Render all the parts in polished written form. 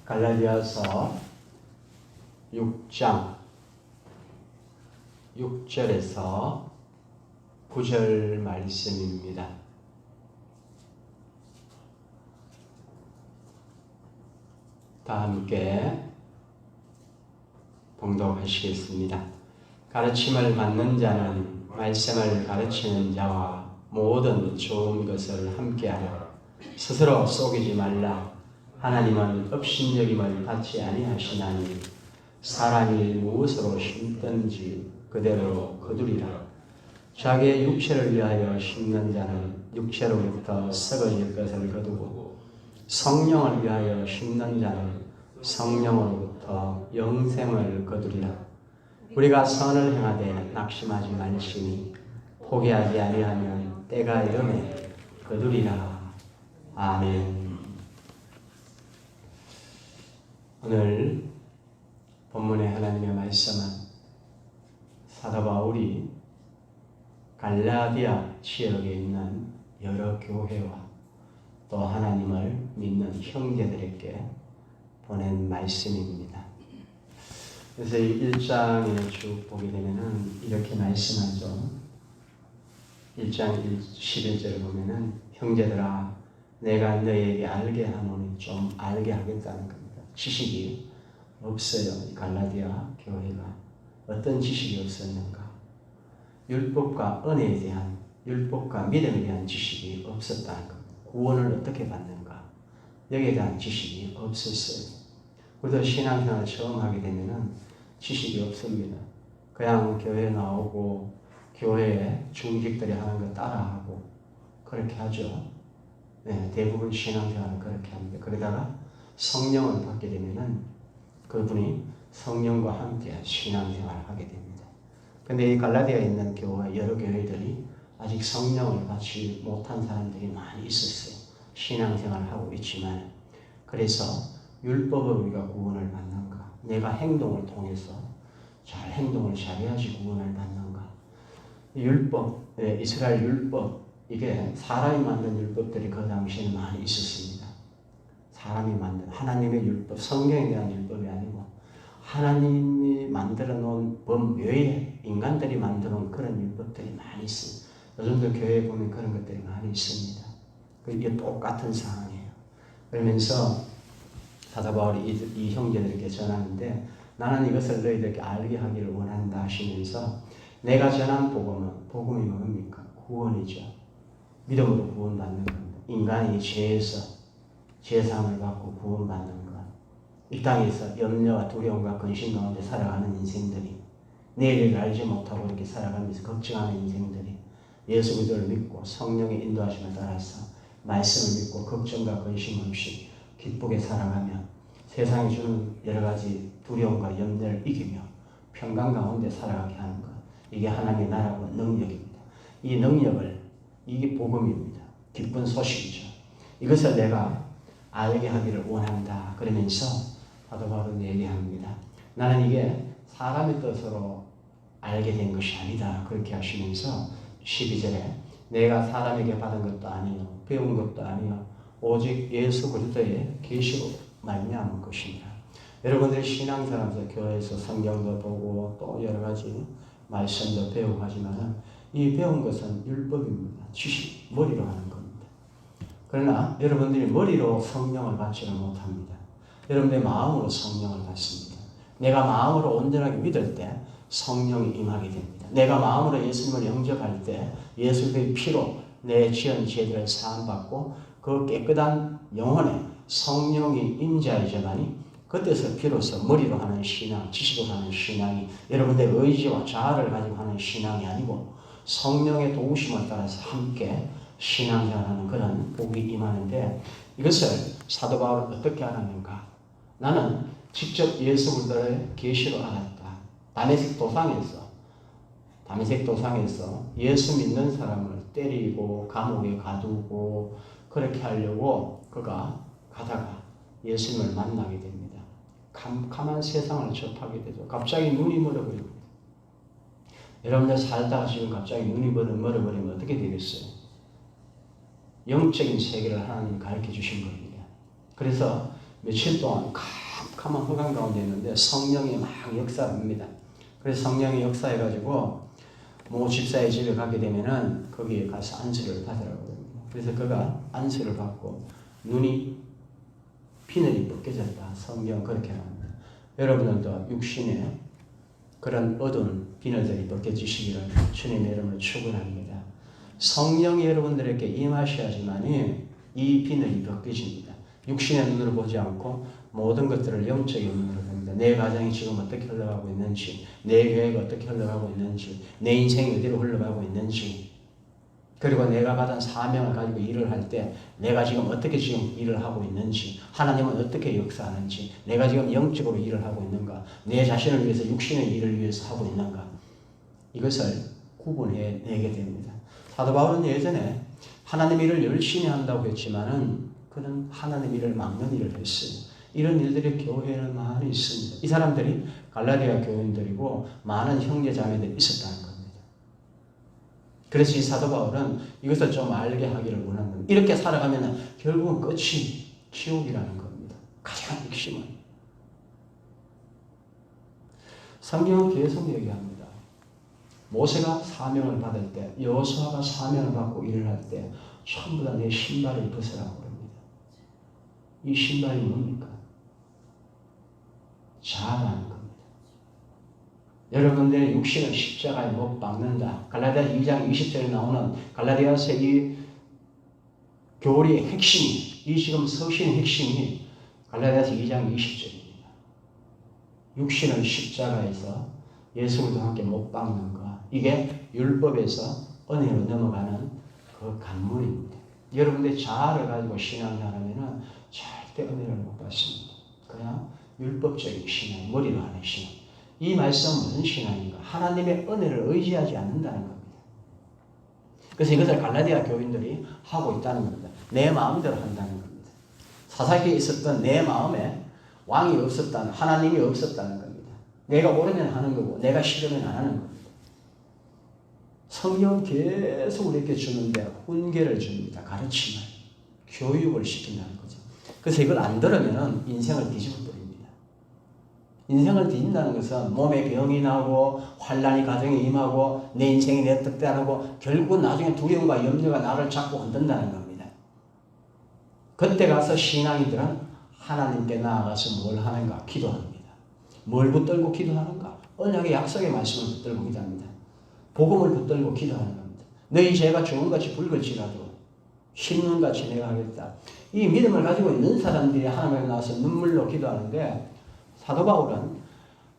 갈라디아서 6장 6절에서 9절 말씀입니다. 다 함께 봉독하시겠습니다. 가르침을 받는 자는 말씀을 가르치는 자와 모든 좋은 것을 함께하라. 스스로 속이지 말라. 하나님은 업신여김을 받지 아니하시나니 사람이 무엇으로 심든지 그대로 거두리라. 자기의 육체를 위하여 심는 자는 육체로부터 썩어질 것을 거두고 성령을 위하여 심는 자는 성령으로부터 영생을 거두리라. 우리가 선을 행하되 낙심하지 말지니 포기하지 아니하면 때가 이르매 거두리라. 아멘. 오늘 본문의 하나님의 말씀은 사도 바울이 갈라디아 지역에 있는 여러 교회와 또 하나님을 믿는 형제들에게 보낸 말씀입니다. 그래서 이 1장에 쭉 보게 되면은 이렇게 말씀하죠. 1장 11절을 보면은 형제들아 내가 너에게 알게 하노니 좀 알게 하겠다는 겁니다. 지식이 없어요. 이 갈라디아 교회가 어떤 지식이 없었는가? 율법과 은혜에 대한 율법과 믿음에 대한 지식이 없었다는 겁니다. 구원을 어떻게 받는가? 여기에 대한 지식이 없었어요. 우리도 신앙생활을 처음 하게 되면은 지식이 없습니다. 그냥 교회 나오고 교회에 중직들이 하는 거 따라하고 그렇게 하죠. 네, 대부분 신앙생활은 그렇게 합니다. 그러다가 성령을 받게 되면은 그분이 성령과 함께 신앙생활을 하게 됩니다. 근데 이 갈라디아에 있는 교회, 여러 교회들이 아직 성령을 받지 못한 사람들이 많이 있었어요. 신앙생활을 하고 있지만, 그래서 율법으로 우리가 구원을 받는가? 내가 행동을 통해서 잘 행동을 잘해야지 구원을 받는가? 율법, 이스라엘 율법, 이게 사람이 만든 율법들이 그 당시에는 많이 있었습니다. 사람이 만든 하나님의 율법, 성경에 대한 율법이 아니고 하나님이 만들어 놓은 법 외에 인간들이 만들어 놓은 그런 율법들이 많이 있습니다. 요즘도 교회에 보면 그런 것들이 많이 있습니다. 이게 똑같은 상황이에요. 그러면서 사도 바울이 이 형제들에게 전하는데 나는 이것을 너희들에게 알게 하기를 원한다 하시면서 내가 전한 복음이 뭡니까? 구원이죠. 믿음으로 구원받는 겁니다. 인간이 죄에서 죄사함을 받고 구원받는 것. 이 땅에서 염려와 두려움과 근심 가운데 살아가는 인생들이 내일을 알지 못하고 이렇게 살아가면서 걱정하는 인생들이 예수 그리스도를 믿고 성령의 인도하심을 따라서 말씀을 믿고 걱정과 근심 없이 기쁘게 살아가면 세상이 주는 여러 가지 두려움과 염려를 이기며 평강 가운데 살아가게 하는 것. 이게 하나님의 나라고 능력입니다. 이 능력을, 이게 복음입니다. 기쁜 소식이죠. 이것을 내가 알게 하기를 원한다. 그러면서 사도 바울은 얘기합니다. 나는 이게 사람의 뜻으로 알게 된 것이 아니다. 그렇게 하시면서 12절에 내가 사람에게 받은 것도 아니요 배운 것도 아니요 오직 예수 그리스도의 계시로 말미암은 것이니라. 여러분들이 신앙생활에서 교회에서 성경도 보고 또 여러 가지 말씀도 배우고 하지만 이 배운 것은 율법입니다. 지식, 머리로 하는 겁니다. 그러나 여러분들이 머리로 성령을 받지는 못합니다. 여러분들의 마음으로 성령을 받습니다. 내가 마음으로 온전하게 믿을 때 성령이 임하게 됩니다. 내가 마음으로 예수님을 영접할 때 예수의 피로 내 지은 죄들을 사함받고 그 깨끗한 영혼에 성령이 임재하지만이 그때서 비로소 머리로 하는 신앙, 지식으로 하는 신앙이 여러분들의 의지와 자아를 가지고 하는 신앙이 아니고 성령의 도우심을 따라서 함께 신앙생활하는 그런 복이 임하는데 이것을 사도 바울은 어떻게 알았는가? 나는 직접 예수 그리스도의 계시로 알았다. 다메섹 도상에서 예수 믿는 사람을 때리고 감옥에 가두고 그렇게 하려고 그가 가다가 예수님을 만나게 됩니다. 캄캄한 세상을 접하게 되죠. 갑자기 눈이 멀어버립니다. 여러분들 살다가 지금 갑자기 눈이 멀어버리면 어떻게 되겠어요? 영적인 세계를 하나님이 가르쳐 주신 겁니다. 그래서 며칠 동안 캄캄한 허강 가운데 있는데 성령이 막 역사합니다. 그래서 성령이 역사해가지고 모 집사의 집에 가게 되면은 거기에 가서 안수를 받으라고 합니다. 그래서 그가 안수를 받고 눈이 비늘이 벗겨졌다. 성경 그렇게 합니다. 여러분들도 육신에 그런 어두운 비늘들이 벗겨지시기를 주님의 이름으로 축원합니다. 성령이 여러분들에게 임하셔야지만이 이 비늘이 벗겨집니다. 육신의 눈으로 보지 않고 모든 것들을 영적인 눈으로 봅니다. 내 가정이 지금 어떻게 흘러가고 있는지, 내 교회가 어떻게 흘러가고 있는지, 내 인생이 어디로 흘러가고 있는지, 그리고 내가 받은 사명을 가지고 일을 할 때 내가 지금 어떻게 지금 일을 하고 있는지, 하나님은 어떻게 역사하는지, 내가 지금 영적으로 일을 하고 있는가, 내 자신을 위해서 육신의 일을 위해서 하고 있는가, 이것을 구분해 내게 됩니다. 사도 바울은 예전에 하나님 일을 열심히 한다고 했지만은 그는 하나님 일을 막는 일을 했어요. 이런 일들이 교회에는 많이 있습니다. 이 사람들이 갈라디아 교인들이고 많은 형제 자매들이 있었다는 겁니다. 그래서 이 사도 바울은 이것을 좀 알게 하기를 원하는, 이렇게 살아가면 결국은 끝이 지옥이라는 겁니다. 가장 핵심은. 성경은 계속 얘기합니다. 모세가 사명을 받을 때, 여호수아가 사명을 받고 일을 할 때 전부 다 내 신발을 벗으라고 합니다. 이 신발이 뭡니까? 자아라는 겁니다. 여러분들의 육신을 십자가에 못 박는다. 갈라디아 2장 20절에 나오는 갈라디아서 이 교리의 핵심이, 이 지금 서신의 핵심이 갈라디아서 2장 20절입니다. 육신을 십자가에서 예수 그리스도와 함께 못 박는 것. 이게 율법에서 은혜로 넘어가는 그 관문입니다. 여러분들의 자아를 가지고 신앙하려면 절대 은혜를 못 받습니다. 그냥 율법적인 신앙, 머리로 하는 신앙. 이 말씀은 무슨 신앙인가? 하나님의 은혜를 의지하지 않는다는 겁니다. 그래서 이것을 갈라디아 교인들이 하고 있다는 겁니다. 내 마음대로 한다는 겁니다. 사사기에 있었던 내 마음에 왕이 없었다는, 하나님이 없었다는 겁니다. 내가 옳으면 하는 거고 내가 싫으면 안 하는 겁니다. 성경은 계속 우리에게 주는데 훈계를 줍니다. 가르침을, 교육을 시킨다는 거죠. 그래서 이걸 안 들으면 인생을 뒤집어 버립니다. 인생을 뒤진다는 것은 몸에 병이 나고 환란이 가정에 임하고 내 인생이 내 뜻대로 하고 결국은 나중에 두려움과 염려가 나를 잡고 흔든다는 겁니다. 그때 가서 신앙이들은 하나님께 나아가서 뭘 하는가? 기도합니다. 뭘 붙들고 기도하는가? 언약의 약속의 말씀을 붙들고 기도합니다. 복음을 붙들고 기도하는 겁니다. 너희 죄가 주홍같이 붉을지라도 흰눈같이 내가 하겠다. 이 믿음을 가지고 있는 사람들이 하나님께 나와서 눈물로 기도하는데 사도 바울은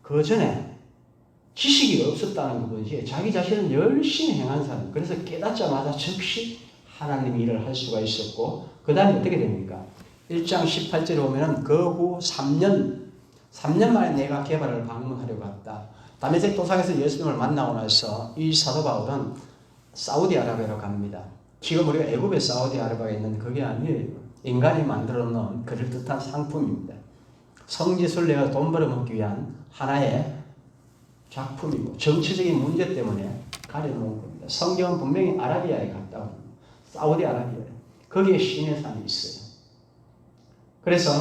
그 전에 지식이 없었다는 것이지 자기 자신은 열심히 행한 사람. 그래서 깨닫자마자 즉시 하나님 일을 할 수가 있었고 그 다음에 어떻게 됩니까? 1장 18절에 보면 그 후 3년 만에 내가 개발을 방문하려고 갔다. 다메섹 도상에서 예수님을 만나고 나서 이 사도 바울은 사우디아라비아로 갑니다. 지금 우리가 애굽에 사우디아라비아가 있는 그게 아니에요. 인간이 만들어 놓은 그럴듯한 상품입니다. 성지순례가 돈 벌어먹기 위한 하나의 작품이고 정치적인 문제 때문에 가려놓은 겁니다. 성경은 분명히 아라비아에 갔다고 합니다. 사우디아라비아에. 거기에 신의 산이 있어요. 그래서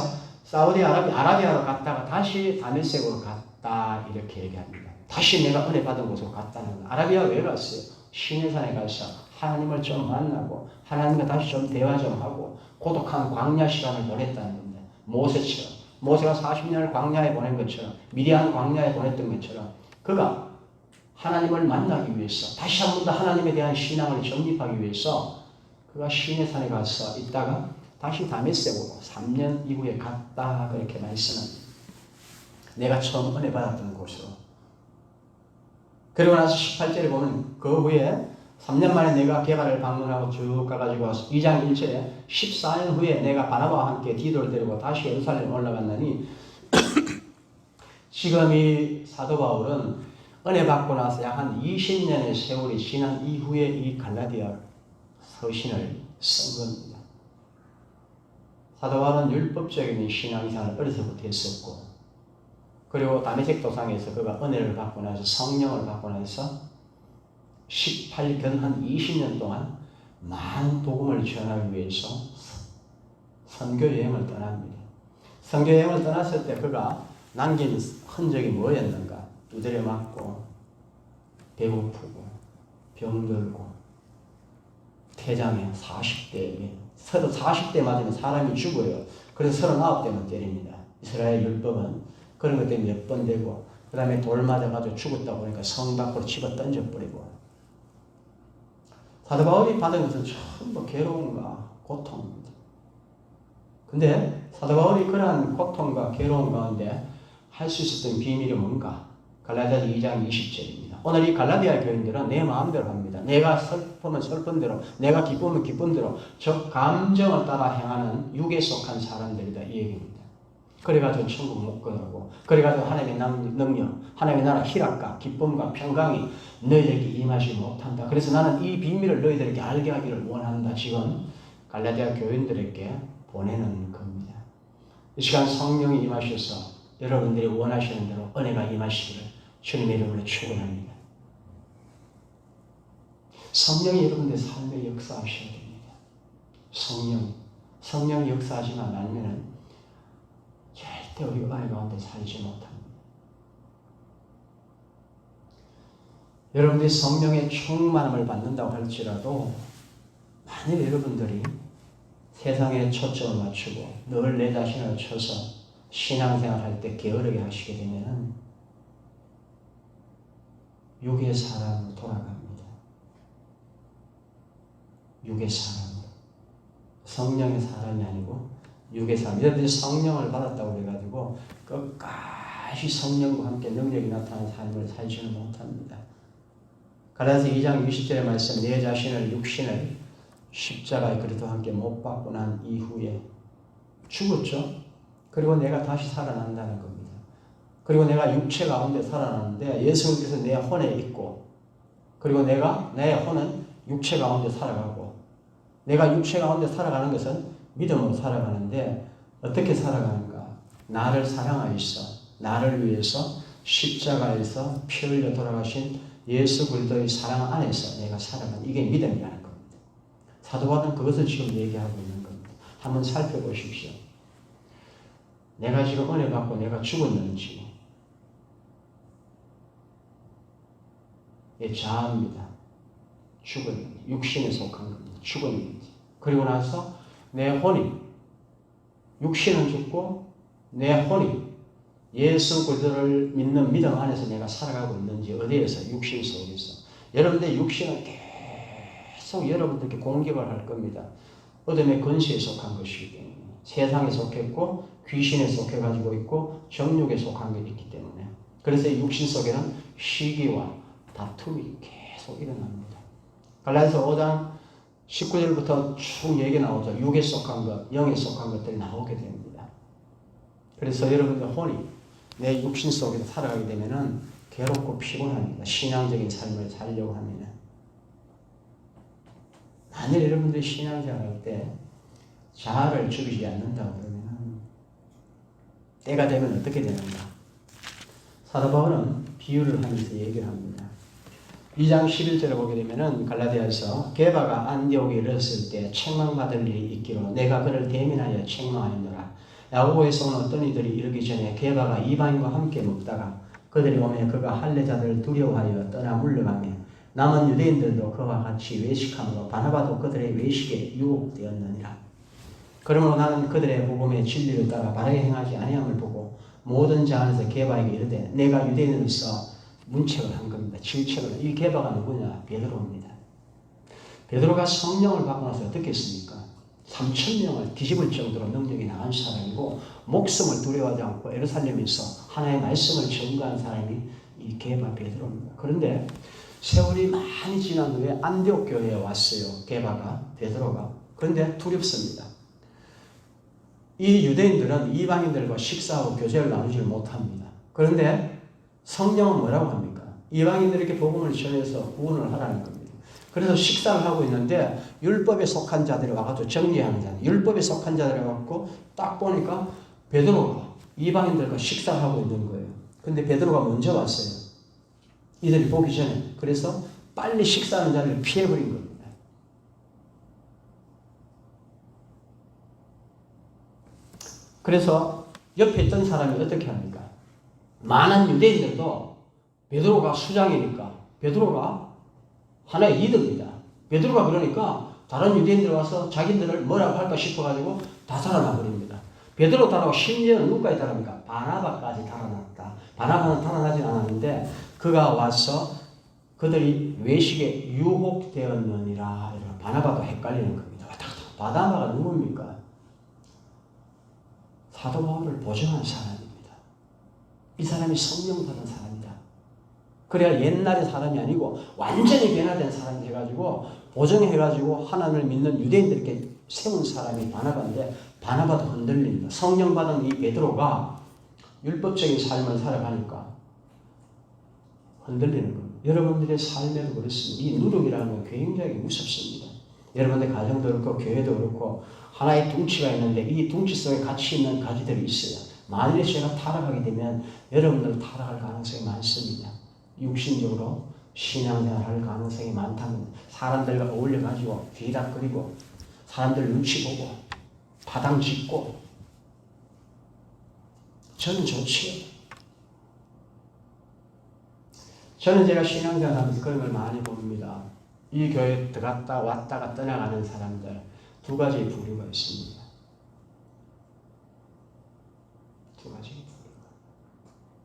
아라비아로 갔다가 다시 다메섹으로 갔다 이렇게 얘기합니다. 다시 내가 은혜 받은 곳으로 갔다는 거예요. 아라비아 왜 갔어요? 신의 산에 가서 하나님을 좀 만나고 하나님과 다시 좀 대화 좀 하고 고독한 광야 시간을 보냈다는 겁니다. 모세처럼. 모세가 40년을 광야에 보낸 것처럼 미디안 광야에 보냈던 것처럼 그가 하나님을 만나기 위해서 다시 한 번 더 하나님에 대한 신앙을 정립하기 위해서 그가 신의 산에 가서 있다가 다시 다메섹으로 3년 이후에 갔다 그렇게 말씀합니다. 내가 처음 은혜 받았던 곳으로. 그리고 나서 18절에 보면 그 후에 3년 만에 내가 개발을 방문하고 쭉 가가지고 2장 1절에 14년 후에 내가 바나바와 함께 디도를 데리고 다시 예루살렘 올라갔느니 지금 이 사도 바울은 은혜 받고 나서 약 한 20년의 세월이 지난 이후에 이 갈라디아 서신을 쓴 겁니다. 사도 바울은 율법적인 신앙생활을 어려서부터 했었고 그리고 다메섹 도상에서 그가 은혜를 받고 나서 성령을 받고 나서 18년 한 20년 동안 많은 복음을 전하기 위해서 선교 여행을 떠납니다. 선교 여행을 떠났을 때 그가 남긴 흔적이 뭐였는가? 두드려 맞고 배고프고 병들고 퇴장에 40대에 서로 40대 맞으면 사람이 죽어요. 그래서 39대만 때립니다. 이스라엘 율법은 그런 것 때문에 몇 번 되고 그 다음에 돌 맞아가지고 죽었다 보니까 성 밖으로 집어 던져버리고 사도 바울이 받은 것은 전부 괴로움과 고통입니다. 근데 사도 바울이 그러한 고통과 괴로움 가운데 할 수 있었던 비밀이 뭔가? 갈라디아서 2장 20절입니다. 오늘 이 갈라디아 교인들은 내 마음대로 합니다. 내가 슬프면 슬픈 대로, 내가 기쁘면 기쁜 대로 저 감정을 따라 행하는 육에 속한 사람들이다 이 얘기입니다. 그래가지고 천국 못 가고 그래가지고 하나님의 능력, 하나님의 나라 희락과 기쁨과 평강이 너희들에게 임하지 못한다. 그래서 나는 이 비밀을 너희들에게 알게 하기를 원한다. 지금 갈라디아 교인들에게 보내는 겁니다. 이 시간 성령이 임하셔서 여러분들이 원하시는 대로 은혜가 임하시기를 주님의 이름으로 축원합니다. 성령이 여러분들의 삶에 역사하셔야 됩니다. 성령이 역사하지만 않으면 절대 우리가 은혜 가운데 살지 못합니다. 여러분들이 성령의 충만함을 받는다고 할지라도 만일 여러분들이 세상에 초점을 맞추고 늘 내 자신을 쳐서 신앙생활 할 때 게으르게 하시게 되면 육의 사람으로 돌아갑니다. 육의 사람으로. 성령의 사람이 아니고 육의 사람. 여러분들이 성령을 받았다고 해가지고 끝까지 성령과 함께 능력이 나타나는 삶을 살지는 못합니다. 갈라디아서 2장 20절의 말씀, 내 자신을 육신을 십자가의 그리스도와 함께 못 박고 난 이후에 죽었죠. 그리고 내가 다시 살아난다는 겁니다. 그리고 내가 육체 가운데 살아나는데 예수님께서 내 혼에 있고 그리고 내 혼은 육체 가운데 살아가고 내가 육체 가운데 살아가는 것은 믿음으로 살아가는데 어떻게 살아가는가? 나를 사랑하여서 나를 위해서 십자가에서 피 흘려 돌아가신 예수 그리스도의 사랑 안에서 내가 살아가는 이게 믿음이라는 겁니다. 사도 바울은 그것을 지금 얘기하고 있는 겁니다. 한번 살펴보십시오. 내가 지금 은혜 받고 내가 죽었는지 자아입니다. 죽었는지 육신에 속한 겁니다. 죽었는지 그리고 나서 내 혼이 육신은 죽고 내 혼이 예수 그리스도를 믿는 믿음 안에서 내가 살아가고 있는지 어디에서? 육신 속에서. 여러분들의 육신은 계속 여러분들께 공격을 할 겁니다. 어둠의 권세에 속한 것이기 때문에 세상에 속했고 귀신에 속해가지고 있고 정욕에 속한 게 있기 때문에 그래서 이 육신 속에는 시기와 다툼이 계속 일어납니다. 갈라디아서 5장 19절부터 쭉 얘기 나오죠. 육에 속한 것, 영에 속한 것들이 나오게 됩니다. 그래서 여러분들 혼이 내 육신 속에서 살아가게 되면은 괴롭고 피곤합니다. 신앙적인 삶을 살려고 하면은. 만일 여러분들이 신앙생활 할 때 자아를 죽이지 않는다고 그러면 때가 되면 어떻게 되는가? 사도 바울은 비유를 하면서 얘기를 합니다. 2장 11절을 보게 되면은 갈라디아에서 게바가 안디옥에 이르렀을 때 책망받을 일이 있기로 내가 그를 대면하여 책망하였노라. 야고보에서 온 어떤 이들이 이르기 전에 게바가 이방인과 함께 먹다가 그들이 오매 그가 할례자들을 두려워하여 떠나 물러가며 남은 유대인들도 그와 같이 외식함으로 바나바도 그들의 외식에 유혹되었느니라. 그러므로 나는 그들의 복음의 진리를 따라 바르게 행하지 아니함을 보고 모든 자 안에서 게바에게 이르되 내가 유대인으로서 문책을 한 겁니다. 질책을. 이 게바가 누구냐? 베드로입니다. 베드로가 성령을 받고 나서 어떻게 했습니까? 3,000명을 뒤집을 정도로 능력이 나간 사람이고 목숨을 두려워하지 않고 예루살렘에서 하나님의 말씀을 전가한 사람이 이 게바 베드로입니다. 그런데 세월이 많이 지난 후에 안디옥 교회에 왔어요. 게바가, 베드로가. 그런데 두렵습니다. 이 유대인들은 이방인들과 식사하고 교제를 나누지 못합니다. 그런데 성령은 뭐라고 합니까? 이방인들에게 복음을 전해서 구원을 하라는 겁니다. 그래서 식사를 하고 있는데 율법에 속한 자들이 와가지고 정리하는 자들, 율법에 속한 자들이 와갖고 딱 보니까 베드로가 이방인들과 식사를 하고 있는 거예요. 근데 베드로가 먼저 왔어요. 이들이 보기 전에. 그래서 빨리 식사하는 자리를 피해버린 겁니다. 그래서 옆에 있던 사람이 어떻게 합니까? 많은 유대인들도 베드로가 수장이니까 베드로가 하나의 리더입니다. 베드로가 그러니까 다른 유대인들 와서 자기들을 뭐라고 할까 싶어가지고 다 달아나 버립니다. 베드로 달아고 심지어는 누구까지 달아납니까? 바나바까지 달아났다. 바나바는 달아나진 않았는데 그가 와서 그들이 외식에 유혹되었느니라. 바나바도 헷갈리는 겁니다. 바나바가 누굽니까? 사도 바울을 보증한 사람입니다. 이 사람이 성령 받은 사람이다. 그래야 옛날의 사람이 아니고 완전히 변화된 사람이 해가지고 보증해가지고 하나님을 믿는 유대인들에게 세운 사람이 바나바인데 바나바도 흔들립니다. 성령 받은 이 베드로가 율법적인 삶을 살아가니까 흔들리는 겁니다. 여러분들의 삶에도 그렇습니다. 이 누룩이라는 건 굉장히 무섭습니다. 여러분들 가정도 그렇고 교회도 그렇고 하나의 둥치가 있는데 이 둥치 속에 같이 있는 가지들이 있어요. 만일에 제가 타락하게 되면 여러분들 타락할 가능성이 많습니다. 육신적으로 신앙생활 할 가능성이 많다는 사람들과 어울려가지고 뒤닥거리고 사람들 눈치 보고 파당 짓고 저는 좋지요. 저는 제가 신앙생활 하면서 그런 걸 많이 봅니다. 이 교회에 들어갔다 왔다가 떠나가는 사람들 두 가지 부류가 있습니다. 두 가지 부류가.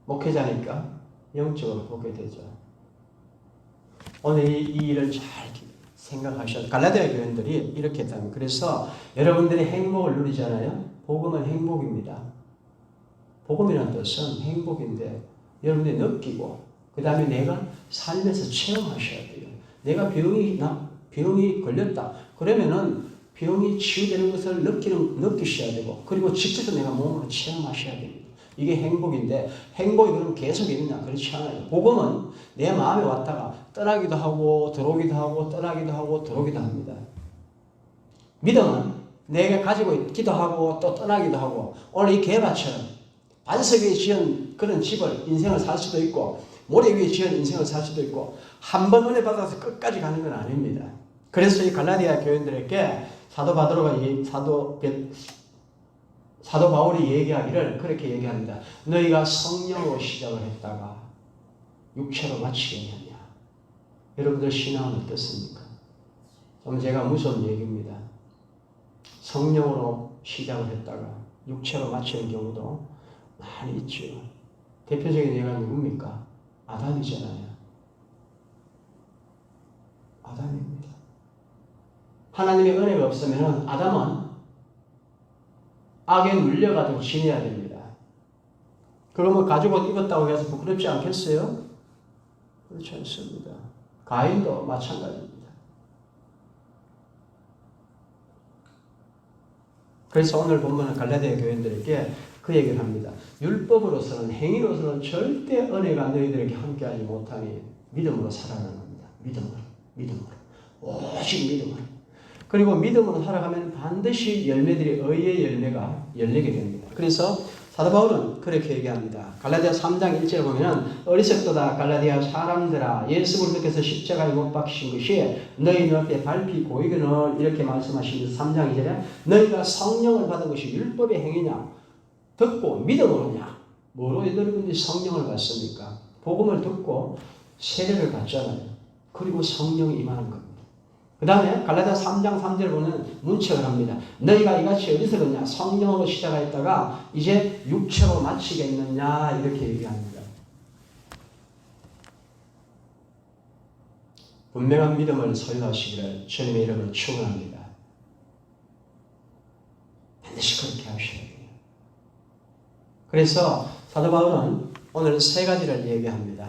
목회자니까 영적으로 보게 되죠. 오늘 이 일을 잘 생각하셔야 갈라디아 교인들이 이렇게 했다면 그래서 여러분들이 행복을 누리잖아요. 복음은 행복입니다. 복음이라는 뜻은 행복인데 여러분들이 느끼고 그 다음에 내가 살면서 체험하셔야 돼요. 내가 병이 걸렸다. 그러면은 병이 치유되는 것을 느끼셔야 되고 그리고 직접 내가 몸으로 체험하셔야 됩니다. 이게 행복인데 행복이 그럼 계속 있느냐? 그렇지 않아요. 복음은 내 마음에 왔다가 떠나기도 하고 들어오기도 하고 떠나기도 하고 들어오기도 합니다. 믿음은 내가 가지고 있기도 하고 또 떠나기도 하고 오늘 이 개밭처럼 반석 위에 지은 그런 집을 인생을 살 수도 있고 모래 위에 지은 인생을 살 수도 있고 한 번 은혜 받아서 끝까지 가는 건 아닙니다. 그래서 이 갈라디아 교인들에게 사도 바울이 얘기하기를 그렇게 얘기합니다. 너희가 성령으로 시작을 했다가 육체로 마치겠느냐. 여러분들 신앙은 어떻습니까? 좀 제가 무서운 얘기입니다. 성령으로 시작을 했다가 육체로 마치는 경우도 많이 있죠. 대표적인 예가 누굽니까? 아담이잖아요. 아담입니다. 하나님의 은혜가 없으면 아담은 악에 물려가지고 지내야 됩니다. 그러면 가죽옷 입었다고 해서 부끄럽지 않겠어요? 그렇지 않습니다. 가인도 마찬가지입니다. 그래서 오늘 본문은 갈라디아 교인들에게 그 얘기를 합니다. 율법으로서는 행위로서는 절대 은혜가 너희들에게 함께하지 못하니 믿음으로 살아가는 겁니다. 믿음으로. 오직 믿음으로. 그리고 믿음으로 살아가면 반드시 열매들이 의의 열매가 열리게 됩니다. 그래서 사도 바울은 그렇게 얘기합니다. 갈라디아 3장 1절에 보면 어리석도다 갈라디아 사람들아 예수 그리스도께서 십자가에 못 박히신 것이 너희 눈앞에 밟히 보이거늘 이렇게 말씀하시면서 3장 2절에 너희가 성령을 받은 것이 율법의 행위냐 듣고 믿음으로냐 뭐로 여러분들이 성령을 받습니까? 복음을 듣고 세례를 받잖아요. 그리고 성령이 임하는 겁니다. 그 다음에 갈라디아 3장 3절을 보면 문책을 합니다. 너희가 이같이 어디서겠냐 성령으로 시작했다가 이제 육체로 마치겠느냐 이렇게 얘기합니다. 분명한 믿음을 소유하시기를 주님의 이름으로 축원합니다. 반드시 그렇게 하셔야 돼요. 그래서 사도 바울은 오늘 세 가지를 얘기합니다.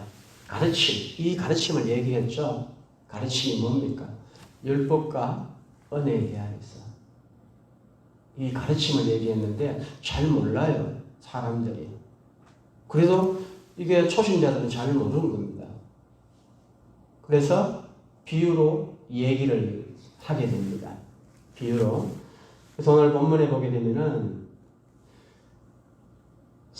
이 가르침을 얘기했죠. 가르침이 뭡니까? 율법과 은혜에 대하여서 이 가르침을 얘기했는데 잘 몰라요. 사람들이. 그래도 이게 초신자들은 잘 모르는 겁니다. 그래서 비유로 얘기를 하게 됩니다. 비유로. 그래서 오늘 본문에 보게 되면은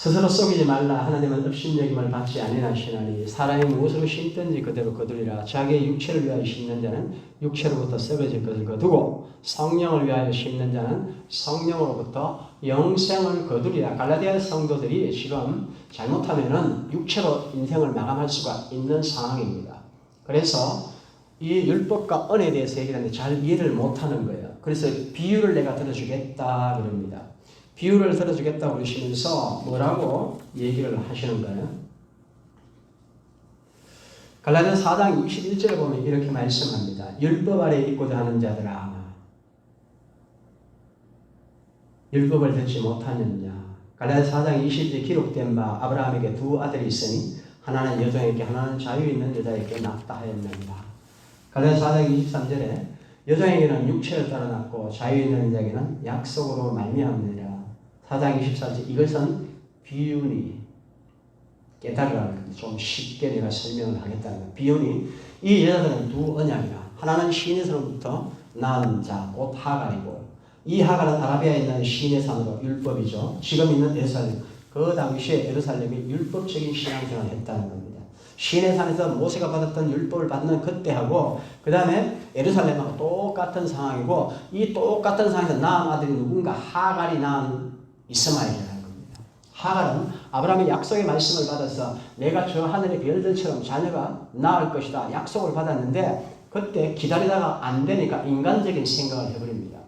스스로 속이지 말라. 하나님은 업신여김을 받지 아니하시나니 사람이 무엇으로 심든지 그대로 거두리라. 자기의 육체를 위하여 심는 자는 육체로부터 썩어질 것을 거두고 성령을 위하여 심는 자는 성령으로부터 영생을 거두리라. 갈라디아 성도들이 지금 잘못하면은 육체로 인생을 마감할 수가 있는 상황입니다. 그래서 이 율법과 은혜에 대해서 얘기하는데 잘 이해를 못하는 거예요. 그래서 비유를 내가 들어주겠다 그럽니다. 비유를 들어주겠다고 그러시면서 뭐라고 얘기를 하시는 거예요? 갈라디아 4장 21절에 보면 이렇게 말씀합니다. 율법 아래 있고자 하는 자들아, 율법을 듣지 못하느냐. 갈라디아 4장 20절에 기록된 바 아브라함에게 두 아들이 있으니 하나는 여종에게 하나는 자유 있는 여자에게 낳다 하였느니라. 갈라디아 4장 23절에 여종에게는 육체를 따라 낳고 자유 있는 여자에게는 약속으로 말미암느니라. 4장 24절 이것은 비유니 깨달으라는 건데 좀 쉽게 내가 설명을 하겠다는 거예요. 비유니 이 여자들은 두 언약이라. 하나는 시내산으로부터 낳은 자 곧 하갈이고 이 하갈은 아라비아에 있는 시내산으로 율법이죠. 지금 있는 예루살렘 그 당시에 예루살렘이 율법적인 신앙생활을 했다는 겁니다. 시내산에서 모세가 받았던 율법을 받는 그때하고 그 다음에 예루살렘하고 똑같은 상황이고 이 똑같은 상황에서 낳은 아들이 누군가 하갈이 낳은 이스마엘이라는 겁니다. 하갈은 아브라함의 약속의 말씀을 받아서 내가 저 하늘의 별들처럼 자녀가 낳을 것이다 약속을 받았는데 그때 기다리다가 안 되니까 인간적인 생각을 해버립니다.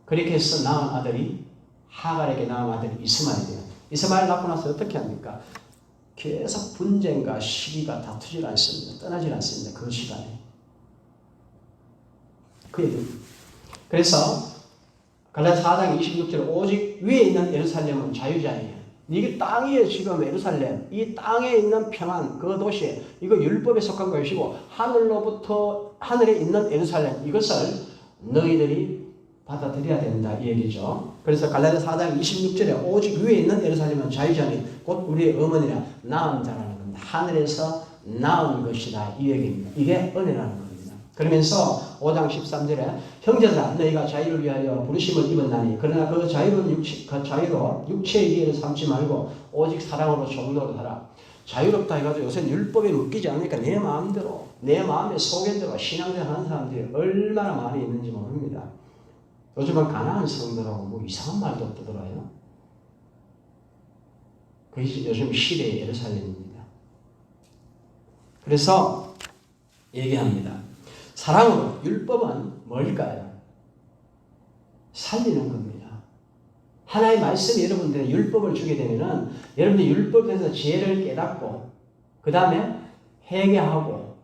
그렇게 해서 낳은 아들이 하갈에게 낳은 아들이 이스마엘이에요. 이스마엘 낳고 나서 어떻게 합니까? 계속 분쟁과 시기가 다투질 않습니다. 떠나질 않습니다. 그 시간에. 그래서 갈라디아 4장 26절 오직 위에 있는 예루살렘은 자유자예요. 이게 땅이에요. 지금 예루살렘. 이 땅에 있는 평안 그 도시 이거 율법에 속한 것이고 하늘로부터 하늘에 있는 예루살렘 이것을 너희들이 받아들여야 된다 이 얘기죠. 그래서 갈라디아 4장 26절에 오직 위에 있는 예루살렘은 자유자니 곧 우리의 어머니라 낳은 자라는 겁니다. 하늘에서 낳은 것이다 이 얘기입니다. 이게 은혜라는 겁니다. 그러면서 5장 13절에 형제들아 너희가 자유를 위하여 부르심을 입었나니 그러나 그 자유로 육체의 기회를 삼지 말고 오직 사랑으로 정도로 살아. 자유롭다 해가지고 요새 율법에 묶이지 않으니까 내 마음대로 내 마음의 소견대로 신앙생활 하는 사람들이 얼마나 많이 있는지 모릅니다. 요즘은 가난한 성도라고 뭐 이상한 말도 떠들어요. 그게 요즘 시대의 예루살렘입니다. 그래서 얘기합니다. 사랑으로 율법은 뭘까요? 살리는 겁니다. 하나의 말씀이 여러분들의 율법을 주게 되면은 여러분들이 율법에서 지혜를 깨닫고 그 다음에 회개하고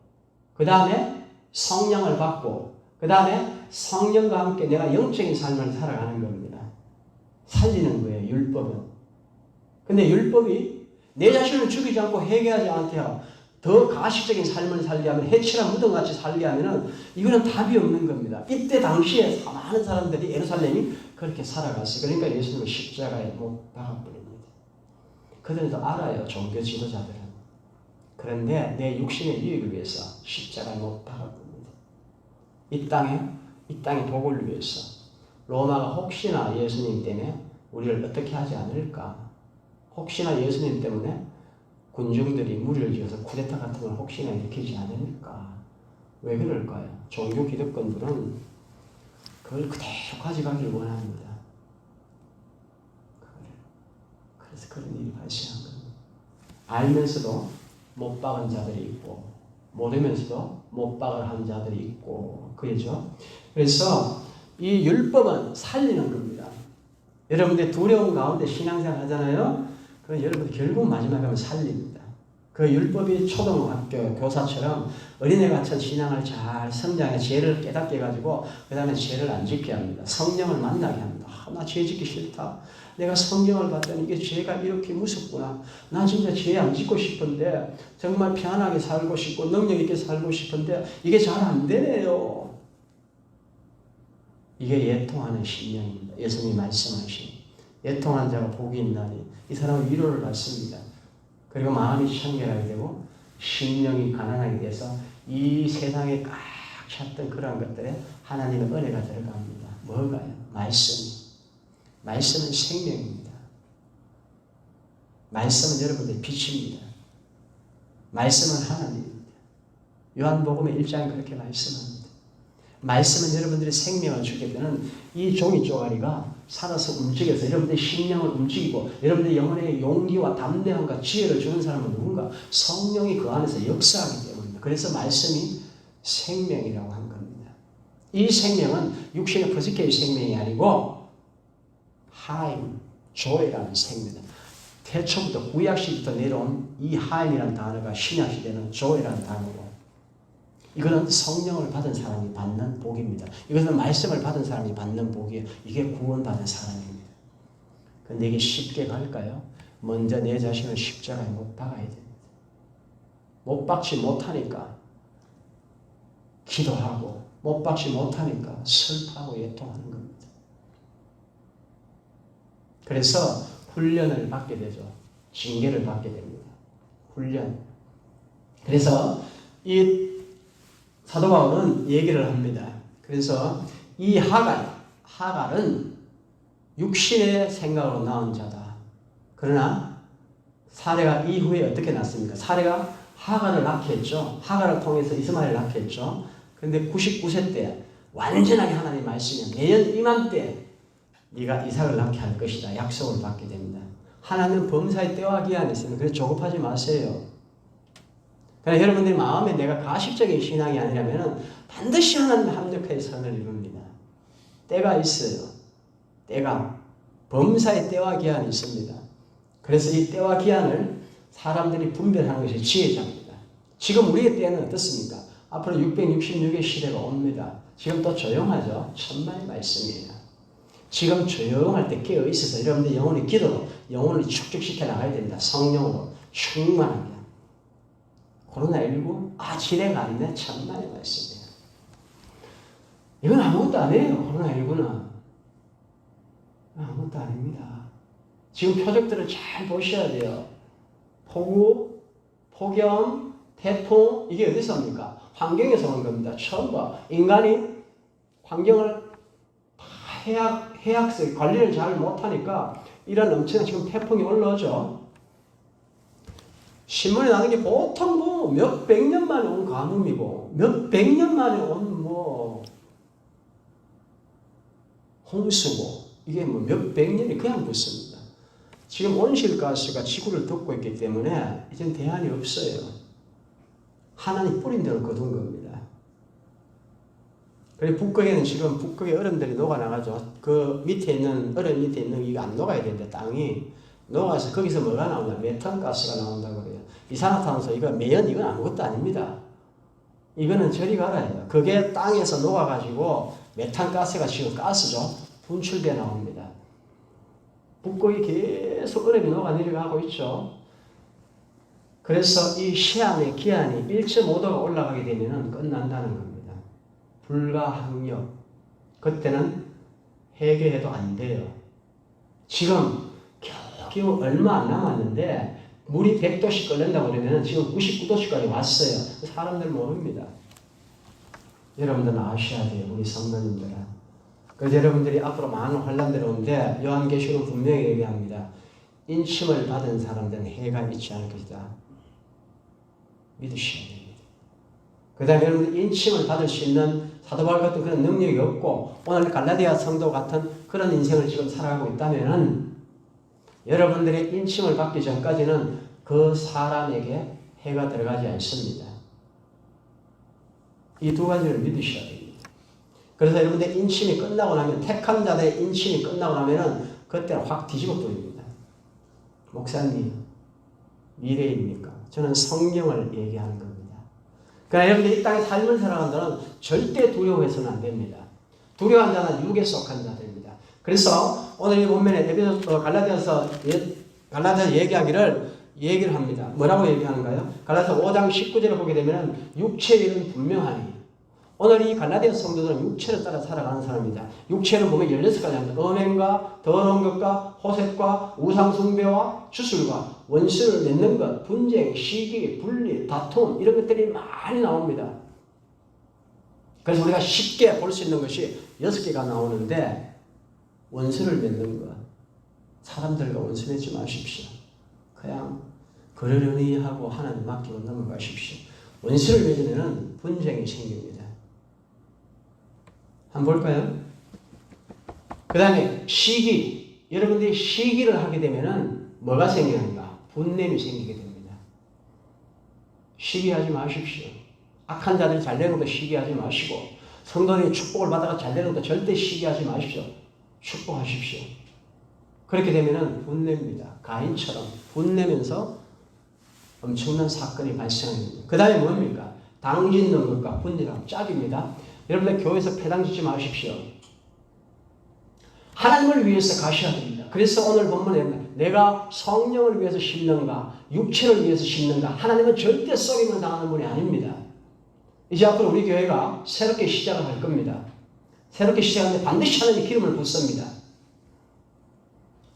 그 다음에 성령을 받고 그 다음에 성령과 함께 내가 영적인 삶을 살아가는 겁니다. 살리는 거예요. 율법은. 근데 율법이 내 자신을 죽이지 않고 회개하지 않게요. 더 가식적인 삶을 살게 하면 해치라 무덤같이 살게 하면은 이거는 답이 없는 겁니다. 이때 당시에 많은 사람들이 예루살렘이 그렇게 살아갔어요. 그러니까 예수님을 십자가에 못 박아버립니다. 그들도 알아요. 종교 지도자들은. 그런데 내 육신의 유익을 위해서 십자가에 못 박아버립니다. 이 땅의 복을 위해서 로마가 혹시나 예수님 때문에 우리를 어떻게 하지 않을까? 혹시나 예수님 때문에 군중들이 무리를 지어서 쿠데타 같은 걸 혹시나 일으키지 않을까? 왜 그럴까요? 종교 기득권들은 그걸 그대로 가져가기를 원합니다. 그래서 그런 일이 발생한 겁니다. 알면서도 못 박은 자들이 있고 모르면서도 못 박을 한 자들이 있고 그렇죠? 그래서 이 율법은 살리는 겁니다. 여러분들 두려움 가운데 신앙생활 하잖아요. 그럼 여러분 결국 마지막에 가면 살립니다. 그 율법이 초등학교 교사처럼 어린애 같은 신앙을 잘 성장해 죄를 깨닫게 해가지고 그 다음에 죄를 안 짓게 합니다. 성령을 만나게 합니다. 나 죄 짓기 싫다. 내가 성경을 봤더니 이게 죄가 이렇게 무섭구나. 나 진짜 죄 안 짓고 싶은데 정말 편안하게 살고 싶고 능력 있게 살고 싶은데 이게 잘 안 되네요. 이게 예통하는 신령입니다. 예수님이 말씀하신 예통한 자가 복이 있나니 이 사람은 위로를 받습니다. 그리고 마음이 청결하게 되고 심령이 가난하게 돼서 이 세상에 꽉 찼던 그러한 것들에 하나님의 은혜가 들어갑니다. 뭐가요? 말씀은 생명입니다. 말씀은 여러분들의 빛입니다. 말씀은 하나님입니다. 요한복음의 1장에 그렇게 말씀합니다. 말씀은 여러분들의 생명을 주게 되는 이 종이 쪼가리가 살아서 움직여서 여러분들의 심령을 움직이고 여러분들의 영혼의 용기와 담대함과 지혜를 주는 사람은 누군가? 성령이 그 안에서 역사하기 때문입니다. 그래서 말씀이 생명이라고 한 겁니다. 이 생명은 육신의 포지케의 생명이 아니고 하임, 조이라는 생명입니다. 태초부터 구약시부터 내려온 이 하임이라는 단어가 신약시대는 조이라는 단어고 이거는 성령을 받은 사람이 받는 복입니다. 이것은 말씀을 받은 사람이 받는 복이에요. 이게 구원받은 사람입니다. 근데 이게 쉽게 갈까요? 먼저 내 자신을 십자가에 못 박아야 됩니다. 못 박지 못하니까 기도하고 못 박지 못하니까 슬퍼하고 애통하는 겁니다. 그래서 훈련을 받게 되죠. 징계를 받게 됩니다. 훈련. 그래서 이 사도 바울은 얘기를 합니다. 그래서 이 하갈은 육신의 생각으로 낳은 자다. 그러나 사레가 이후에 어떻게 낳습니까? 사레가 하갈을 낳게 했죠. 하갈을 통해서 이스마엘을 낳게 했죠. 그런데 99세 때 완전하게 하나님 말씀이 내년 이맘때 네가 이삭을 낳게 할 것이다. 약속을 받게 됩니다. 하나님은 범사의 때와 기한이 있습니다. 그래서 조급하지 마세요. 그러나 여러분들의 마음에 내가 가식적인 신앙이 아니라면 반드시 하나님 합력하여 선을 이룹니다. 때가 있어요. 때가 범사의 때와 기한이 있습니다. 그래서 이 때와 기한을 사람들이 분별하는 것이 지혜자입니다. 지금 우리의 때는 어떻습니까? 앞으로 666의 시대가 옵니다. 지금 또 조용하죠. 천만의 말씀이에요. 지금 조용할 때 깨어 있어서 여러분들 영혼의 기도로 영혼을 축적시켜 나가야 됩니다. 성령으로 충만하게. 코로나19 지뢰가 아니네. 천만의 말씀이에요. 이건 아무것도 아니에요. 코로나19는 아무것도 아닙니다. 지금 표적들을 잘 보셔야 돼요. 폭우, 폭염, 태풍 이게 어디서 옵니까? 환경에서 온 겁니다. 처음 봐. 인간이 환경을 해악성 관리를 잘 못하니까 이런 엄청난 지금 태풍이 올라오죠. 신문에 나오는 게 보통 뭐 몇백 년 만에 온 가뭄이고 몇백 년 만에 온 뭐 홍수고 이게 뭐 몇백 년이 그냥 붙습니다. 지금 온실가스가 지구를 덮고 있기 때문에 이젠 대안이 없어요. 하나님 뿌린 대로 거둔 겁니다. 그리고 북극에는 지금 북극의 얼음들이 녹아나가죠. 그 밑에 있는 얼음 밑에 있는 이게 안 녹아야 되는데 땅이 녹아서 거기서 뭐가 나온다? 메탄가스가 나온다고 그래요. 이산화탄소 이거 매연 이건 아무것도 아닙니다. 이거는 저리 가라요. 그게 땅에서 녹아가지고 메탄가스가 지금 가스죠. 분출돼 나옵니다. 북극이 계속 얼음이 녹아 내려가고 있죠. 그래서 이 시한의 기한이 1.5도가 올라가게 되면 끝난다는 겁니다. 불가항력. 그때는 해결해도 안 돼요. 지금 겨우 얼마 안 남았는데 물이 100도씩 끓는다고 그러면 지금 99도씩까지 왔어요. 사람들 모릅니다. 여러분들은 아셔야 돼요. 우리 성도님들은. 그래서 여러분들이 앞으로 많은 환란들이 오는데 요한계시록은 분명히 얘기합니다. 인침을 받은 사람들은 해가 있지 않을 것이다. 믿으셔야 됩니다. 그 다음에 여러분들 인침을 받을 수 있는 사도 바울 같은 그런 능력이 없고 오늘 갈라디아 성도 같은 그런 인생을 지금 살아가고 있다면 여러분들의 인침을 받기 전까지는 그 사람에게 해가 들어가지 않습니다. 이 두 가지를 믿으셔야 됩니다. 그래서 여러분들 인침이 끝나고 나면 택한 자들의 인침이 끝나고 나면은 그때는 확 뒤집어 버립니다. 목사님 미래입니까? 저는 성경을 얘기하는 겁니다. 그러나 여러분들 이 땅에 삶을 살아가는 자는 절대 두려워해서는 안 됩니다. 두려워한 자는 육에 속한 자들입니다. 그래서 오늘 이 본면에 갈라디아서 얘기를 합니다. 뭐라고 얘기하는가요? 갈라디아서 5장 19절을 보게 되면 육체의 일은 분명하니 오늘 이 갈라디아 성도들은 육체를 따라 살아가는 사람입니다. 육체를 보면 16가지 합니다. 음행과 더러운 것과 호색과 우상숭배와 주술과 원수를 맺는 것, 분쟁, 시기, 분리, 다툼 이런 것들이 많이 나옵니다. 그래서 우리가 쉽게 볼 수 있는 것이 6개가 나오는데 원수를 맺는 것. 사람들과 원수 맺지 마십시오. 그냥 그러려니 하고 하나님 맡기고 넘어가십시오. 원수를 맺으면 분쟁이 생깁니다. 한번 볼까요? 그 다음에 시기. 여러분들이 시기를 하게 되면 뭐가 생기는가? 분냄이 생기게 됩니다. 시기하지 마십시오. 악한 자들이 잘 되는 것도 시기하지 마시고, 성도들이 축복을 받아가 잘 되는 것도 절대 시기하지 마십시오. 축복하십시오. 그렇게 되면 분냅니다. 가인처럼 분내면서 엄청난 사건이 발생합니다. 그 다음에 뭡니까? 당짓는 것과 분열하고 짝입니다. 여러분들 교회에서 패당짓지 마십시오. 하나님을 위해서 가셔야 됩니다. 그래서 오늘 본문에 내가 성령을 위해서 심는가 육체를 위해서 심는가, 하나님은 절대 썩임을 당하는 분이 아닙니다. 이제 앞으로 우리 교회가 새롭게 시작을 할 겁니다. 새롭게 시작하는데 반드시 하나님이 기름을 붓습니다.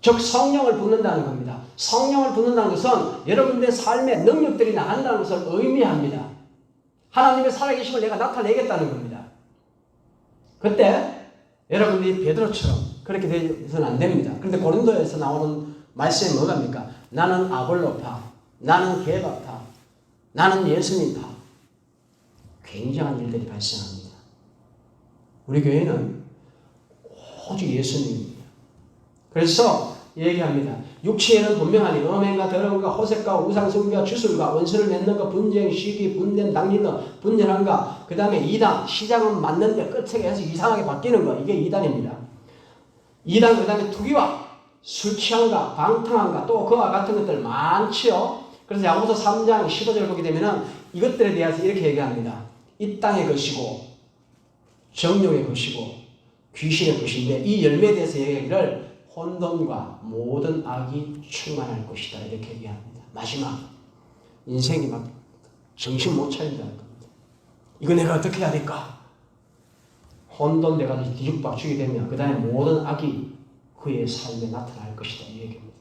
즉 성령을 붓는다는 겁니다. 성령을 붓는다는 것은 여러분들의 삶에 능력들이 나간다는 것을 의미합니다. 하나님의 살아계심을 내가 나타내겠다는 겁니다. 그때 여러분들이 베드로처럼 그렇게 되어서는 안 됩니다. 그런데 고린도에서 나오는 말씀이 뭐갑니까? 나는 아볼로파, 나는 게바파, 나는 예수님파. 굉장한 일들이 발생합니다. 우리 교회는 오직 예수님입니다. 그래서 얘기합니다. 육체에는 분명하니 음행과 더러움과 호색과 우상숭배와 주술과 원수를 맺는 것, 분쟁, 시기, 분냄, 당리는 분열한가, 그 다음에 이단, 시작은 맞는데 끝에 해서 이상하게 바뀌는 거, 이게 이단입니다. 이단, 그 다음에 투기와 술 취함과 방탕함과 또 그와 같은 것들 많지요. 그래서 야고보서 3장 15절 보게 되면 이것들에 대해서 이렇게 얘기합니다. 이 땅의 것이고 정욕의 것이고 귀신의 것인데 이 열매에 대해서 얘기를 혼돈과 모든 악이 충만할 것이다 이렇게 얘기합니다. 마지막 인생이 막 정신 못 차린다는 겁니다. 이거 내가 어떻게 해야 될까? 혼돈돼가지고 뒤죽박죽이 되면 그 다음에 모든 악이 그의 삶에 나타날 것이다 이 얘기입니다.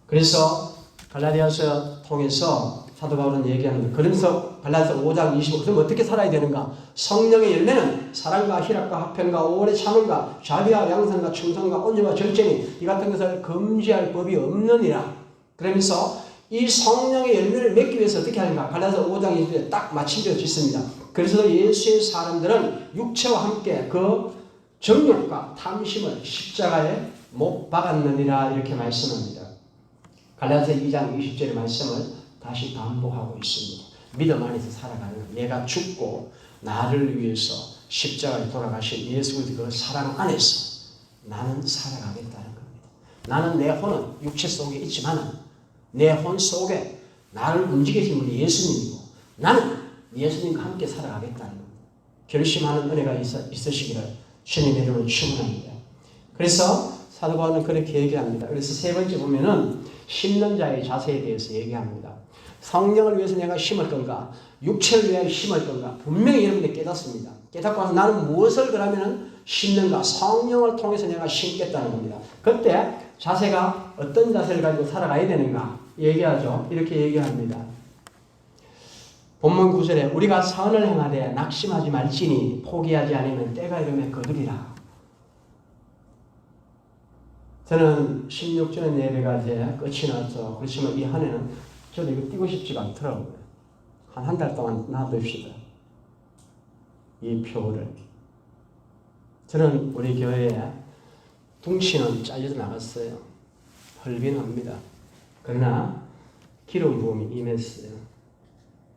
그래서 갈라디아서 통해서 사도 바울은 얘기하는데, 그러면서 갈라디아서 5장 25절 그럼 어떻게 살아야 되는가? 성령의 열매는 사랑과 희락과 화평과 오래 참음과 자비와 양선과 충성과 온유와 절제니 이 같은 것을 금지할 법이 없느니라. 그러면서 이 성령의 열매를 맺기 위해서 어떻게 하는가? 갈라디아서 5장 20절에 딱 마침표를 짓습니다. 그래서 예수의 사람들은 육체와 함께 그 정욕과 탐심을 십자가에 못 박았느니라 이렇게 말씀합니다. 갈라디아서 2장 20절의 말씀을 다시 반복하고 있습니다. 믿음 안에서 살아가는, 내가 죽고 나를 위해서 십자가에 돌아가신 예수 그리스도 그 사랑 안에서 나는 살아가겠다는 겁니다. 나는 내 혼은 육체 속에 있지만 내 혼 속에 나를 움직이신 분이 예수님이고 나는 예수님과 함께 살아가겠다는 겁니다. 결심하는 은혜가 있으시기를 주님의 이름으로 축원합니다. 그래서 사도 바울은 그렇게 얘기합니다. 그래서 세 번째 보면은 심는 자의 자세에 대해서 얘기합니다. 성령을 위해서 내가 심을 건가? 육체를 위하여 심을 건가? 분명히 여러분들 깨닫습니다. 깨닫고 나서 나는 무엇을 그러면은 심는가? 성령을 통해서 내가 심겠다는 겁니다. 그때 자세가 어떤 자세를 가지고 살아가야 되는가? 얘기하죠. 이렇게 얘기합니다. 본문 9절에 우리가 선을 행하되 낙심하지 말지니 포기하지 않으면 때가 이르면 거두리라. 저는 16주년 예배가 이제 끝이 났죠. 그렇지만 이 한 해는 저도 이거 뛰고 싶지가 않더라고요. 한 달 동안 놔둡시다. 이 표를. 저는 우리 교회에 둥치는 잘려서 나갔어요. 헐빈합니다. 그러나 기름 부음이 임했어요.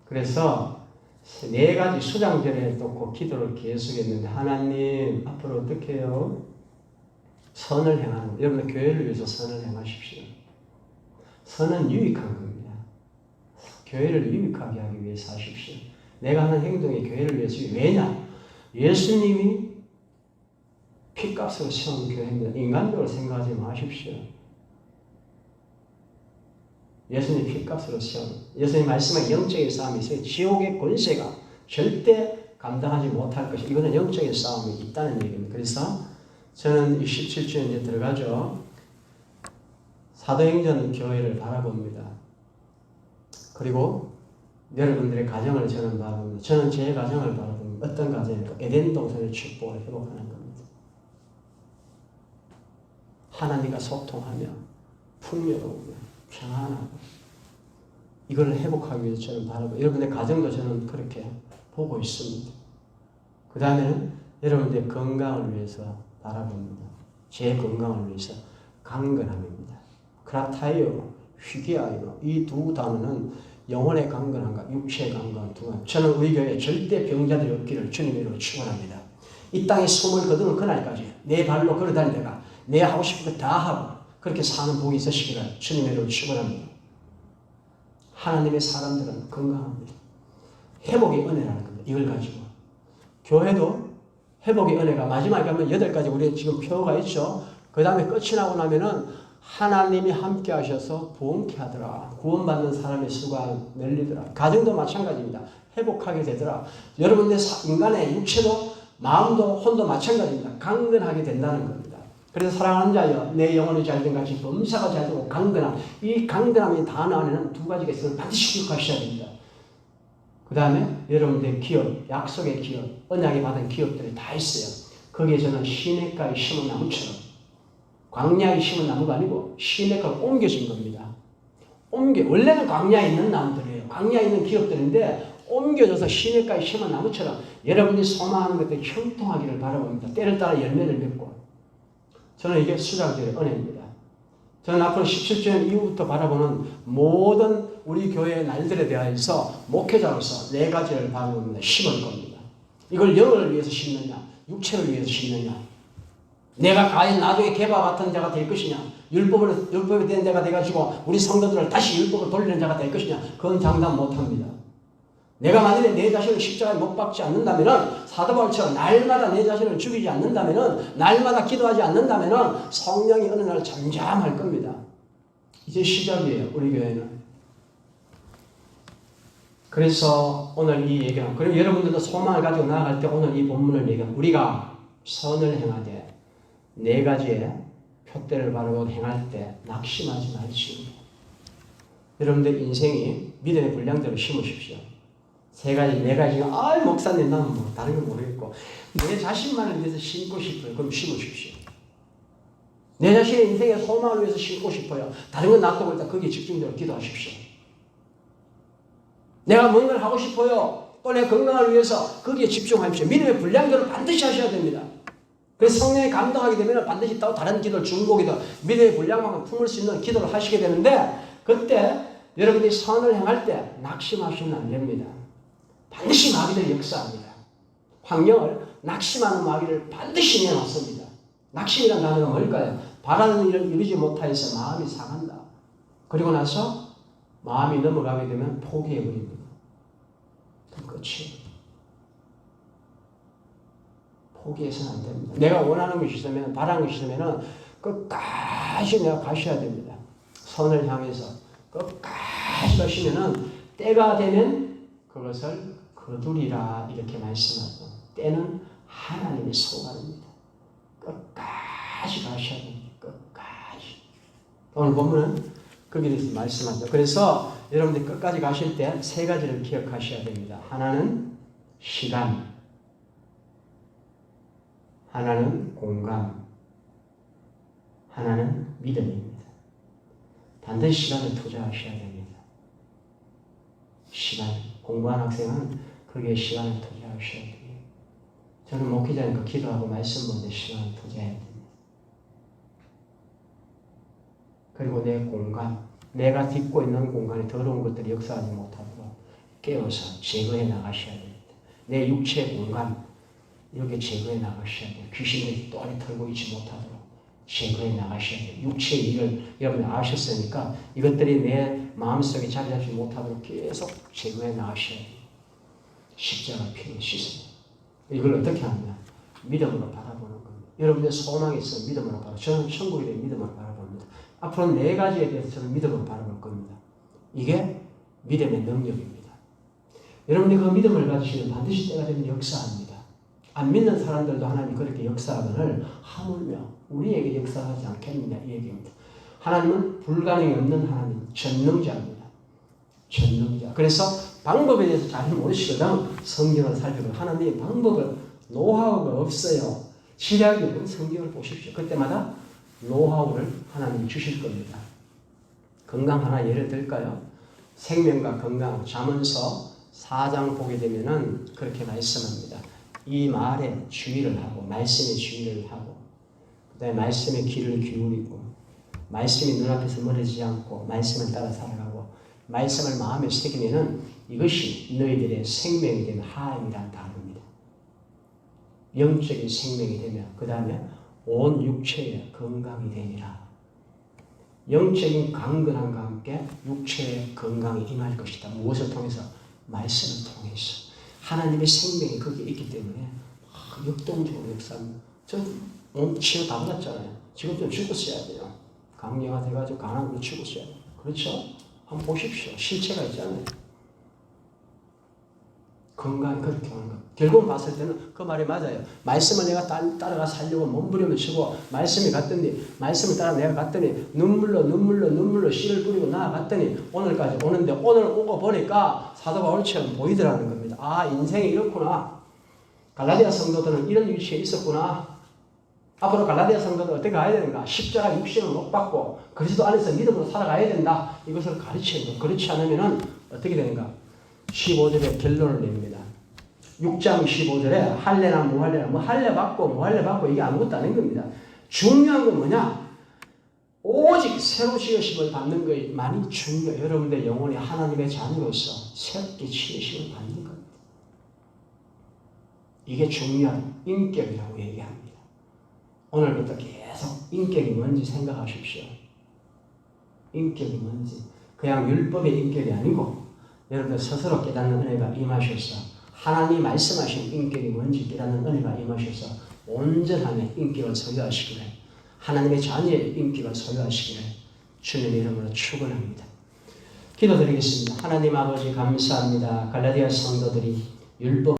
그래서 4가지 수장절에 놓고 기도를 계속했는데, 하나님 앞으로 어떻게 해요? 선을 행하는 것. 여러분들 교회를 위해서 선을 행하십시오. 선은 유익한 겁니다. 교회를 유익하게 하기 위해서 하십시오. 내가 하는 행동이 교회를 위해서. 왜냐? 예수님이 피값으로 세운 교회입니다. 인간적으로 생각하지 마십시오. 예수님 피값으로 세운, 예수님 말씀은 영적인 싸움이 있어요. 지옥의 권세가 절대 감당하지 못할 것이, 이거는 영적인 싸움이 있다는 얘기입니다. 그래서 저는 17주년에 들어가죠. 사도행전 교회를 바라봅니다. 그리고 여러분들의 가정을 저는 바라봅니다. 저는 제 가정을 바라봅니다. 어떤 가정입니까? 에덴 동산의 축복을 회복하는 겁니다. 하나님과 소통하며 풍요로우며 평안하고 이걸 회복하기 위해서 저는 바라고 여러분의 가정도 저는 그렇게 보고 있습니다. 그 다음에는 여러분들의 건강을 위해서 바라봅니다. 제 건강을 위해서 강건함입니다. 크라타이오, 휘기아이오 이 두 단어는 영혼의 강건함과 육체의 강건함 두 가지. 저는 우리 교회에 절대 병자들이 없기를 주님의 이름으로 축원합니다. 이 땅에 숨을 거두는 그날까지 내 발로 걸어다니다가 내 하고 싶은 거 다 하고 그렇게 사는 복이 있으시기를 주님의 이름으로 축원합니다. 하나님의 사람들은 건강합니다. 회복의 은혜라는 겁니다. 이걸 가지고 교회도 회복의 은혜가 마지막에 가면 8가지 우리 지금 표가 있죠. 그 다음에 끝이 나고 나면은 하나님이 함께 하셔서 부흥케 하더라. 구원받는 사람의 수가 늘리더라. 가정도 마찬가지입니다. 회복하게 되더라. 여러분의 인간의 육체도 마음도 혼도 마찬가지입니다. 강건하게 된다는 겁니다. 그래서 사랑하는 자여 내 영혼이 잘된 같이 범사가 잘되고 강건함. 이 강건함의 단어 안에는 2가지가 있으면 반드시 기억하셔야 됩니다. 그 다음에 여러분들의 기업, 약속의 기업, 언약이 받은 기업들이 다 있어요. 거기에서는 시냇가에 심은 나무처럼 광야에 심은 나무가 아니고 시냇가로 옮겨진 겁니다. 원래는 광야에 있는 나무들이에요. 광야에 있는 기업들인데 옮겨져서 시냇가에 심은 나무처럼 여러분이 소망하는 것들이 형통하기를 바라봅니다. 때를 따라 열매를 맺고 저는 이게 수장들의 은혜입니다. 저는 앞으로 17주년 이후부터 바라보는 모든 우리 교회의 날들에 대해서 목회자로서 4가지를 바라봅니다. 심을 겁니다. 이걸 영을 위해서 심느냐, 육체를 위해서 심느냐, 내가 과연 나중에 개바 같은 자가 될 것이냐, 율법에 대한 자가 돼가지고 우리 성도들을 다시 율법을 돌리는 자가 될 것이냐, 그건 장담 못합니다. 내가 만약에 내 자신을 십자가에 못 박지 않는다면 사도 바울처럼 날마다 내 자신을 죽이지 않는다면 날마다 기도하지 않는다면 성령이 어느 날 잠잠할 겁니다. 이제 시작이에요. 우리 교회는. 그래서 오늘 이 얘기는 그리고 여러분들도 소망을 가지고 나아갈 때 오늘 이 본문을 얘기합니다. 우리가 선을 행하되 4가지의 표대를 바르고 행할 때 낙심하지 말지요. 여러분들 인생이 믿음의 분량대로 심으십시오. 3가지, 4가지가 목사님 나는 뭐 다른 건 모르겠고 내 자신만을 위해서 심고 싶어요. 그럼 심으십시오. 내 자신의 인생의 소망을 위해서 심고 싶어요. 다른 건 놔두고 일단 거기에 집중적으로 기도하십시오. 내가 뭔가를 하고 싶어요. 또 내 건강을 위해서 거기에 집중하십시오. 믿음의 분량대로 반드시 하셔야 됩니다. 그래서 성령이 감동하게 되면 반드시 또 다른 기도를 중보기도 믿음의 분량만큼 품을 수 있는 기도를 하시게 되는데 그때 여러분이 선을 행할 때 낙심하시면 안 됩니다. 반드시 마귀들이 역사합니다. 환경을 낙심하는 마귀를 반드시 내놓습니다. 낙심이라는 단어가 뭘까요? 바라는 일을 이루지 못하여서 마음이 상한다. 그리고 나서 마음이 넘어가게 되면 포기해버립니다. 그럼 끝이에요. 포기해서는 안 됩니다. 내가 원하는 것이 있으면, 바라는 것이 있으면 끝까지 내가 가셔야 됩니다. 선을 향해서 끝까지 가시면은 때가 되면 그것을 거두리라 이렇게 말씀하고 때는 하나님의 소관입니다. 끝까지 가셔야 됩니다. 끝까지. 오늘 본문은 거기에 대해서 말씀하죠. 그래서 여러분들이 끝까지 가실 때 3가지를 기억하셔야 됩니다. 하나는 시간, 하나는 공간, 하나는 믿음입니다. 반드시 시간을 투자하셔야 됩니다. 시간, 공부한 학생은 거기에 시간을 투자하셔야 돼요. 저는 목회자니까 기도하고 말씀 보는데 시간을 투자해야 됩니다. 그리고 내 공간, 내가 딛고 있는 공간에 더러운 것들이 역사하지 못하도록 깨워서 제거해 나가셔야 됩니다. 내 육체의 공간, 이렇게 제거해 나가셔야 돼요. 귀신들이 또 안에 털고 있지 못하도록 제거해 나가셔야 돼요. 육체의 일을 여러분이 아셨으니까 이것들이 내 마음속에 자리 잡지 못하도록 계속 제거해 나가셔야 돼요. 십자가 피로 씻습니다. 이걸 어떻게 하느냐? 믿음으로 바라보는 겁니다. 여러분의 소망이 있으면 믿음으로 바라보고 저는 천국에 대해 믿음으로 바라봅니다. 앞으로 4가지에 대해서 저는 믿음으로 바라볼 겁니다. 이게 믿음의 능력입니다. 여러분이 그 믿음을 가지시면 반드시 때가 되면 역사합니다. 안 믿는 사람들도 하나님이 그렇게 역사하거늘 하물며 우리에게 역사하지 않겠느냐 이 얘기입니다. 하나님은 불가능이 없는 하나님, 전능자입니다. 전능자. 그래서 방법에 대해서 잘 모르시거든 성경을 살펴보면 하나님의 방법을 노하우가 없어요. 지략이 없는 성경을 보십시오. 그때마다 노하우를 하나님이 주실 겁니다. 건강 하나 예를 들까요? 생명과 건강, 잠언서 4장 보게 되면은 그렇게 말씀합니다. 이 말에 주의를 하고, 말씀에 주의를 하고, 그 다음에 말씀에 귀를 기울이고, 말씀이 눈앞에서 멀어지지 않고, 말씀을 따라 살아가고, 말씀을 마음에 새기면은 이것이 너희들의 생명이 되면 하임이란 단어입니다. 영적인 생명이 되면, 그 다음에 온 육체의 건강이 되니라. 영적인 강건함과 함께 육체의 건강이 임할 것이다. 무엇을 통해서? 말씀을 통해서. 하나님의 생명이 거기에 있기 때문에 역동적으로 역사합니다. 전 몸 치료 다 받았잖아요. 지금 좀 죽었어야 돼요. 감기가 돼가지고 가난으로 죽었어야 돼요. 그렇죠? 한번 보십시오. 실체가 있잖아요. 건강이 그렇게 하는 것. 결국 봤을 때는 그 말이 맞아요. 말씀을 내가 따라가 살려고 몸부림을 치고 말씀이 갔더니 말씀을 따라 내가 갔더니 눈물로 씨를 뿌리고 나아갔더니 오늘까지 오는데 오늘 오고 보니까 사도 바울처럼 보이더라는 겁니다. 아, 인생이 이렇구나. 갈라디아 성도들은 이런 위치에 있었구나. 앞으로 갈라디아 성도는 어떻게 가야 되는가? 십자가 육신을 못 받고 그리스도 안에서 믿음으로 살아가야 된다. 이것을 가르치는 것. 그렇지 않으면 어떻게 되는가? 15절에 결론을 냅니다. 6장 15절에 할례나 무할례나 뭐 할례 받고 무할례 받고 이게 아무것도 아닌 겁니다. 중요한 건 뭐냐? 오직 새로 지으심을 받는 것만이 중요해요. 여러분들 영혼이 하나님의 자녀로서 새롭게 지으심을 받는 겁니다. 이게 중요한 인격이라고 얘기합니다. 오늘부터 계속 인격이 뭔지 생각하십시오. 인격이 뭔지. 그냥 율법의 인격이 아니고 여러분들 스스로 깨닫는 은혜가 임하셔서 하나님 말씀하신 인격이 뭔지 깨닫는 은혜가 임하셔서 온전함의 인격을 소유하시기를, 하나님의 자녀의 인격을 소유하시기를 주님의 이름으로 축원합니다. 기도드리겠습니다. 하나님 아버지 감사합니다. 갈라디아 성도들이 율법